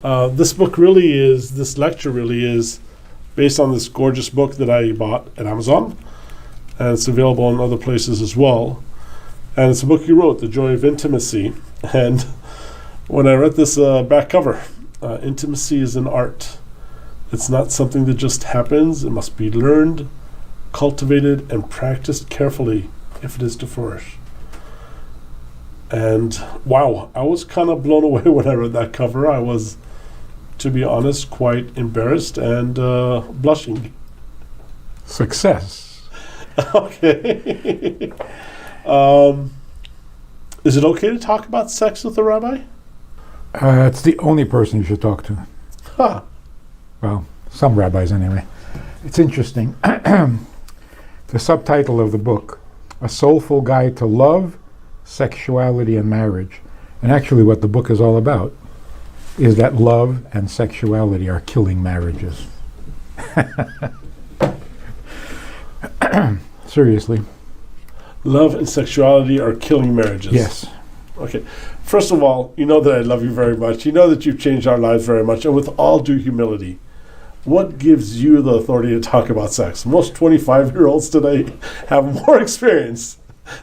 This lecture really is based on this gorgeous book that I bought at Amazon, and it's available in other places as well. And it's a book you wrote, The Joy of Intimacy. And when I read this back cover, intimacy is an art. It's not something that just happens. It must be learned, cultivated, and practiced carefully if it is to flourish. And wow, I was kind of blown away when I read that cover. I was, to be honest, quite embarrassed and blushing. Success. Okay. Is it okay to talk about sex with a rabbi? It's the only person you should talk to. Huh. Well, some rabbis anyway. It's interesting. The subtitle of the book, A Soulful Guide to Love, Sexuality, and Marriage. And actually what the book is all about is that love and sexuality are killing marriages. Seriously. Love and sexuality are killing marriages. Yes. Okay. First of all, you know that I love you very much. You know that you've changed our lives very much. And with all due humility, what gives you the authority to talk about sex? Most 25-year-olds today have more experience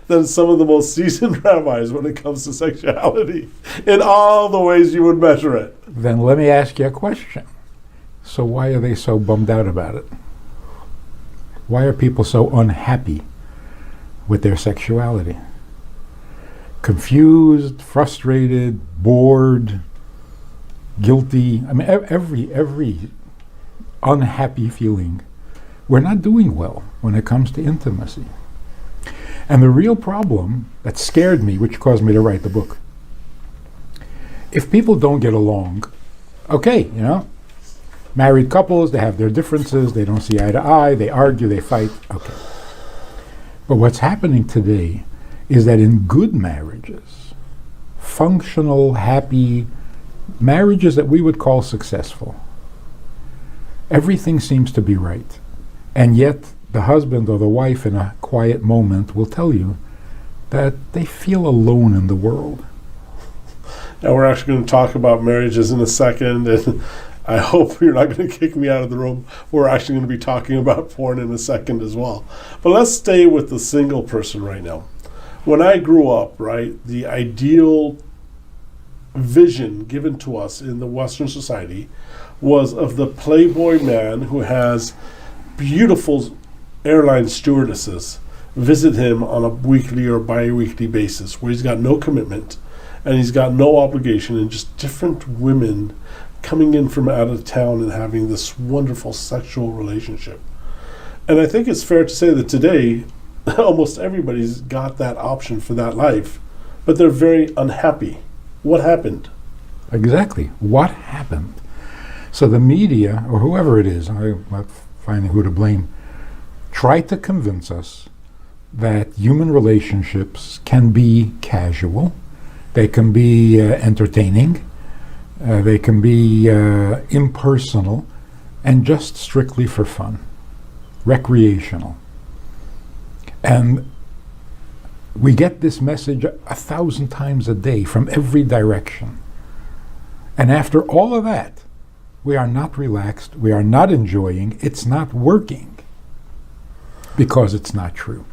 than some of the most seasoned rabbis when it comes to sexuality in all the ways you would measure it. Then let me ask you a question. So why are they so bummed out about it? Why are people so unhappy with their sexuality? Confused, frustrated, bored, guilty. I mean, every unhappy feeling. We're not doing well when it comes to intimacy. And the real problem that scared me, which caused me to write the book, if people don't get along, okay, married couples, they have their differences, they don't see eye to eye, they argue, they fight, okay. But what's happening today is that in good marriages, functional, happy marriages that we would call successful, everything seems to be right. And yet the husband or the wife in a quiet moment will tell you that they feel alone in the world. Now we're actually going to talk about marriages in a second, and I hope you're not going to kick me out of the room. We're actually going to be talking about porn in a second as well. But let's stay with the single person right now. When I grew up, right, the ideal vision given to us in the Western society was of the playboy man who has beautiful airline stewardesses visit him on a weekly or bi-weekly basis, where he's got no commitment and he's got no obligation, and just different women coming in from out of town and having this wonderful sexual relationship. And I think it's fair to say that today almost everybody's got that option for that life, but they're very unhappy. What happened? Exactly. What happened? So the media, or whoever it is, I'm not finding who to blame, try to convince us that human relationships can be casual, they can be entertaining, they can be impersonal, and just strictly for fun, recreational. And we get this message 1,000 times a day from every direction. And after all of that, we are not relaxed, we are not enjoying, it's not working. Because it's not true.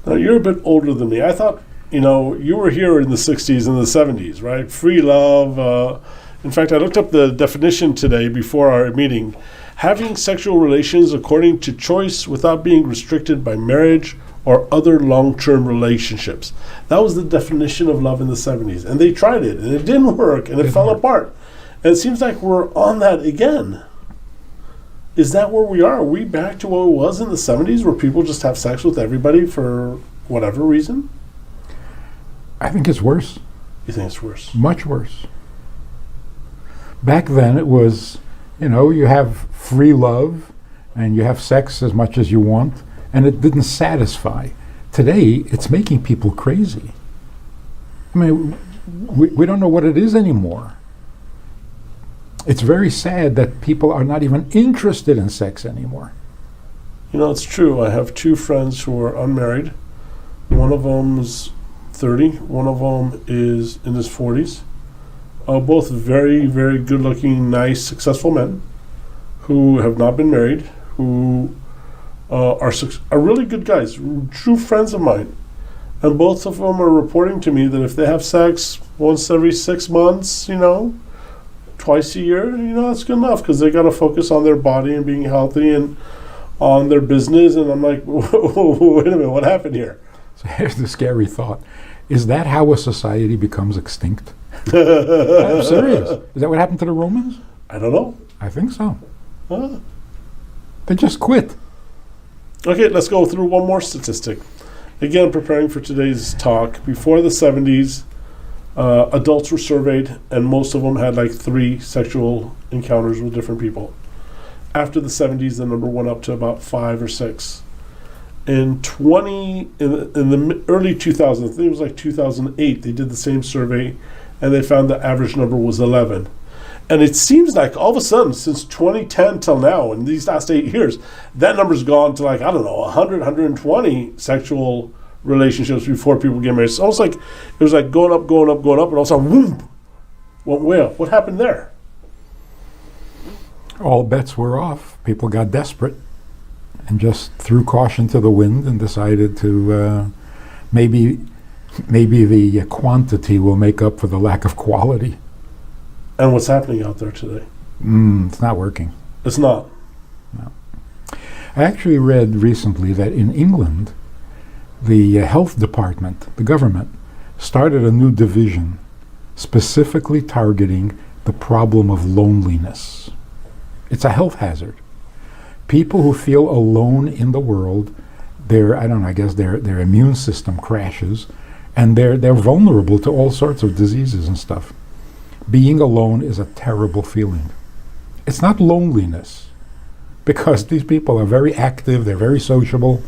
Now, you're a bit older than me. I thought, you were here in the 60s and the 70s, right? Free love. In fact, I looked up the definition today before our meeting. Having sexual relations according to choice without being restricted by marriage or other long-term relationships. That was the definition of love in the 70s. And they tried it, and it didn't work, and it fell apart. And it seems like we're on that again. Is that where we are? Are we back to what it was in the 70s, where people just have sex with everybody for whatever reason? I think it's worse. You think it's worse? Much worse. Back then it was, you have free love and you have sex as much as you want, and it didn't satisfy. Today it's making people crazy. I mean, we don't know what it is anymore. It's very sad that people are not even interested in sex anymore. It's true. I have two friends who are unmarried. One of them's 30. One of them is in his 40s. both very, very good-looking, nice, successful men who have not been married, who are really good guys, true friends of mine. And both of them are reporting to me that if they have sex once every 6 months, twice a year, that's good enough, because they got to focus on their body and being healthy and on their business. And I'm like, wait a minute, what happened here? So here's the scary thought. Is that how a society becomes extinct? I'm serious. Is that what happened to the Romans? I don't know. I think so. Huh? They just quit. Okay, let's go through one more statistic. Again, preparing for today's talk, before the 70s, adults were surveyed, and most of them had like 3 sexual encounters with different people. After the 70s, the number went up to about 5 or 6. In the early 2000s, I think it was like 2008, they did the same survey, and they found the average number was 11. And it seems like all of a sudden, since 2010 till now, in these last 8 years, that number's gone to 100, 120 sexual relationships before people get married. It's almost like it was like going up, and all of a sudden, whoom, went way up. What happened there? All bets were off. People got desperate and just threw caution to the wind and decided to maybe the quantity will make up for the lack of quality. And what's happening out there today? It's not working. It's not. No. I actually read recently that in England, the health department, the government, started a new division specifically targeting the problem of loneliness. It's a health hazard. People who feel alone in the world, their immune system crashes, and they're vulnerable to all sorts of diseases and stuff. Being alone is a terrible feeling. It's not loneliness, because these people are very active, they're very sociable,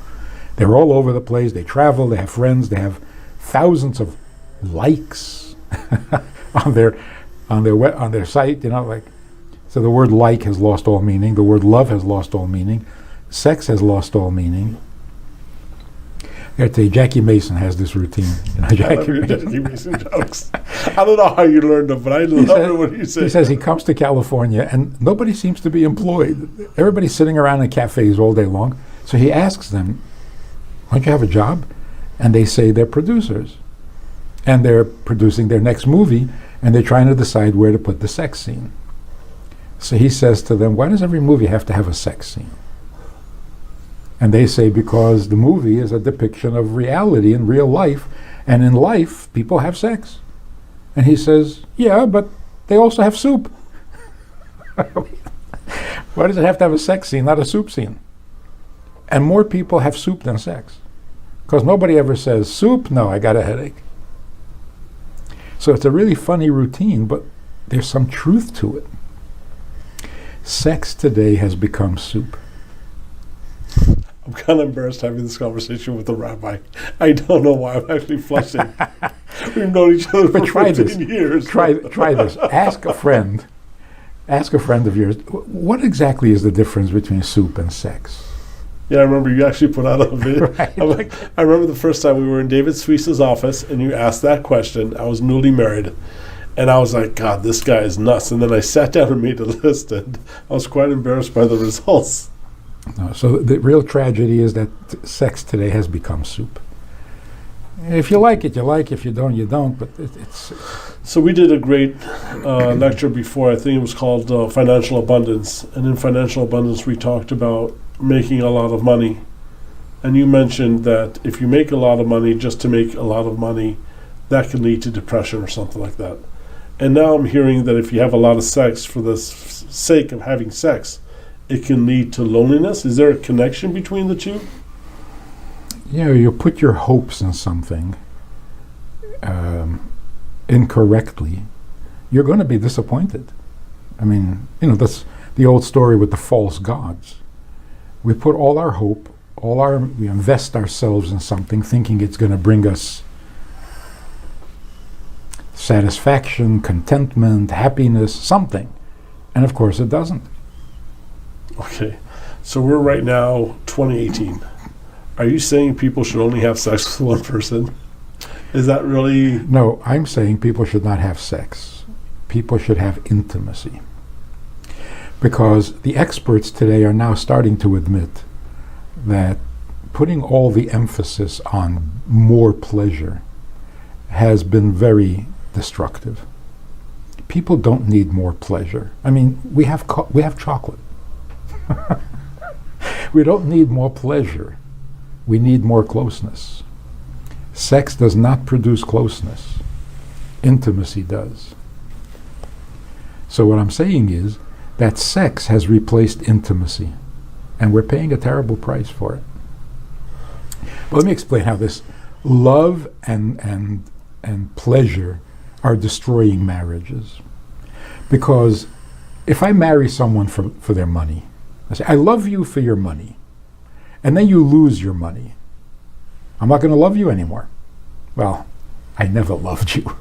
they're all over the place, they travel, they have friends, they have thousands of likes on their site, so the word like has lost all meaning, the word love has lost all meaning, sex has lost all meaning. Jackie Mason has this routine. Jackie Mason jokes. I don't know how you learned them, but I love it when you say. He says he comes to California and nobody seems to be employed. Everybody's sitting around in cafes all day long. So he asks them, "Don't you have a job?" And they say they're producers, and they're producing their next movie, and they're trying to decide where to put the sex scene. So he says to them, "Why does every movie have to have a sex scene?" And they say, because the movie is a depiction of reality in real life, and in life, people have sex. And he says, yeah, but they also have soup. Why does it have to have a sex scene, not a soup scene? And more people have soup than sex. Because nobody ever says, soup? No, I got a headache. So it's a really funny routine, but there's some truth to it. Sex today has become soup. I'm kind of embarrassed having this conversation with the rabbi. I don't know why I'm actually flushing. We've known each other for 15 years. Try this. Ask a friend of yours, what exactly is the difference between soup and sex? Yeah, I remember you actually put out a video. Right. I remember the first time we were in David Suisse's office and you asked that question. I was newly married. And I was like, God, this guy is nuts. And then I sat down and made a list, and I was quite embarrassed by the results. No, so the real tragedy is that sex today has become soup. If you like it, you like it. If you don't, you don't. But it's. So we did a great lecture before. I think it was called Financial Abundance. And in Financial Abundance, we talked about making a lot of money. And you mentioned that if you make a lot of money just to make a lot of money, that can lead to depression or something like that. And now I'm hearing that if you have a lot of sex for the sake of having sex, it can lead to loneliness. Is there a connection between the two? You put your hopes in something incorrectly, you're going to be disappointed. I mean, that's the old story with the false gods. We put all our hope, we invest ourselves in something thinking it's going to bring us satisfaction, contentment, happiness, something. And of course it doesn't. Okay, so we're right now 2018. Are you saying people should only have sex with one person? Is that really... No, I'm saying people should not have sex. people should have intimacy. Because the experts today are now starting to admit that putting all the emphasis on more pleasure has been very destructive. People don't need more pleasure. I mean, we have chocolate. We don't need more pleasure. We need more closeness. Sex does not produce closeness. Intimacy does. So what I'm saying is that sex has replaced intimacy, and we're paying a terrible price for it. But let me explain how this love and pleasure are destroying marriages. Because if I marry someone for their money, I say, I love you for your money, and then you lose your money, I'm not going to love you anymore. Well, I never loved you.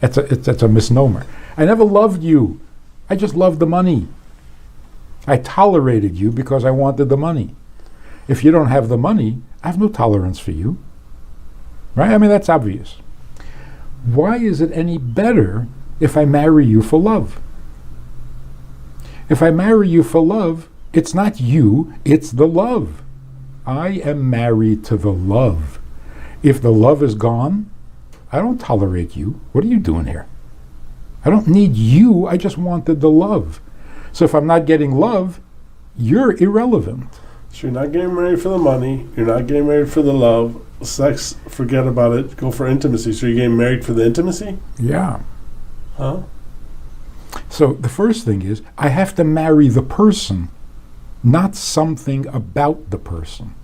It's a misnomer. I never loved you. I just loved the money. I tolerated you because I wanted the money. If you don't have the money, I have no tolerance for you. Right? I mean, that's obvious. Why is it any better if I marry you for love? If I marry you for love, it's not you, it's the love. I am married to the love. If the love is gone, I don't tolerate you. What are you doing here? I don't need you, I just wanted the love. So if I'm not getting love, you're irrelevant. So you're not getting married for the money, you're not getting married for the love, sex, forget about it, go for intimacy. So you're getting married for the intimacy? Yeah. Huh? So the first thing is, I have to marry the person, not something about the person.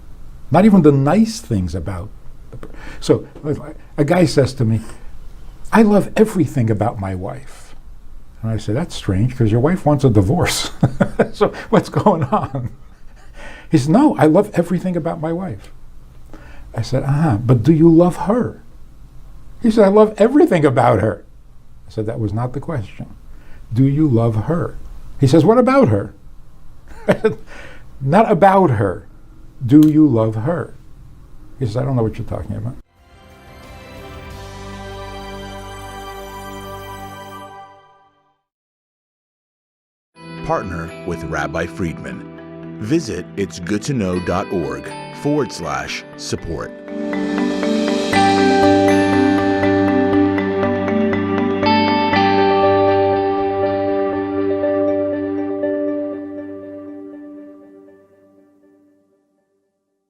Not even the nice things about the person. So a guy says to me, I love everything about my wife. And I say, that's strange, because your wife wants a divorce. So what's going on? He says, no, I love everything about my wife. I said, but do you love her? He said, I love everything about her. I said, that was not the question. Do you love her? He says, what about her? Not about her. Do you love her? He says, I don't know what you're talking about. Partner with Rabbi Friedman. Visit itsgoodtoknow.org/support.